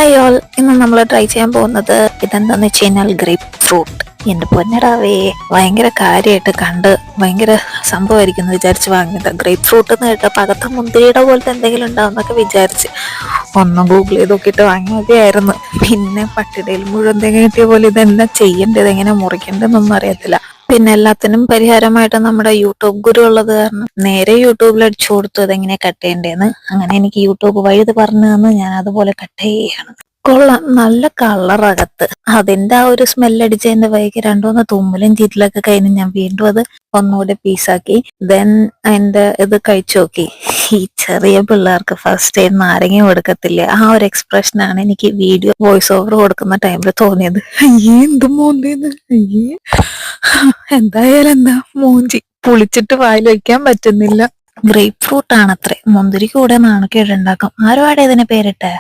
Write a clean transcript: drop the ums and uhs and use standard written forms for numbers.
Hi all, ഇന്ന് നമ്മൾ try ചെയ്യാൻ പോകുന്നത് ഇതെന്താന്ന് വെച്ച് കഴിഞ്ഞാൽ ഗ്രേപ്പ് ഫ്രൂട്ട്. എന്റെ പൊന്നടാവേ, ഭയങ്കര കാര്യമായിട്ട് കണ്ട് ഭയങ്കര സംഭവമായിരിക്കും എന്ന് വിചാരിച്ച് വാങ്ങിയത്. ഗ്രേപ്പ് ഫ്രൂട്ട് എന്ന് കേട്ടപ്പോൾ അകത്ത് മുന്തിരിയുടെ പോലത്തെ എന്തെങ്കിലും ഉണ്ടാവുന്നൊക്കെ വിചാരിച്ച് ഒന്ന് ഗൂഗിൾ ചെയ്ത് നോക്കിയിട്ട് വാങ്ങിയതായിരുന്നു. പിന്നെ പട്ടിടയിൽ മുഴുവൻ തേങ്ങ കിട്ടിയ പോലെ ഇതെന്താ ചെയ്യേണ്ടത്, എങ്ങനെ മുറിക്കേണ്ടതെന്നൊന്നും അറിയത്തില്ല. പിന്നെ എല്ലാത്തിനും പരിഹാരമായിട്ട് നമ്മുടെ യൂട്യൂബ് ഗുരു ഉള്ളത് കാരണം നേരെ യൂട്യൂബിൽ അടിച്ചു കൊടുത്തു അതെങ്ങനെ കട്ട് ചെയ്യേണ്ടതെന്ന്. അങ്ങനെ എനിക്ക് യൂട്യൂബ് വഴി പറഞ്ഞു തന്ന് ഞാൻ അതുപോലെ കട്ട് ചെയ്യാണ്. കൊള്ളാം, നല്ല കളറകത്ത്. അതിന്റെ ആ ഒരു സ്മെല്ലടിച്ചതിന്റെ വൈകി രണ്ടുമൂന്ന് തുമ്മലും ചീറ്റിലൊക്കെ കഴിഞ്ഞ് ഞാൻ വീണ്ടും അത് ഒന്നുകൂടി പീസാക്കി. ദെൻ അതിന്റെ ഇത് കഴിച്ചു നോക്കി. ഈ ചെറിയ പിള്ളേർക്ക് ഫസ്റ്റ് ടൈം നാരങ്ങ കൊടുക്കത്തില്ലേ, ആ ഒരു എക്സ്പ്രഷനാണ് എനിക്ക് വീഡിയോ വോയിസ് ഓവർ കൊടുക്കുന്ന ടൈമിൽ തോന്നിയത്. അയ്യേ, എന്ത് മോന്തേന്ന്, അയ്യേ. എന്തായാലും എന്താ, മൂഞ്ചി പുളിച്ചിട്ട് വായിൽ വയ്ക്കാൻ പറ്റുന്നില്ല. ഗ്രേപ്പ് ഫ്രൂട്ട് ആണത്രേ, മുന്തിരി കൂടെ നാണക്കേടുണ്ടാക്കും. ആരും ആടെ ഇതിന് പേരിട്ടെ.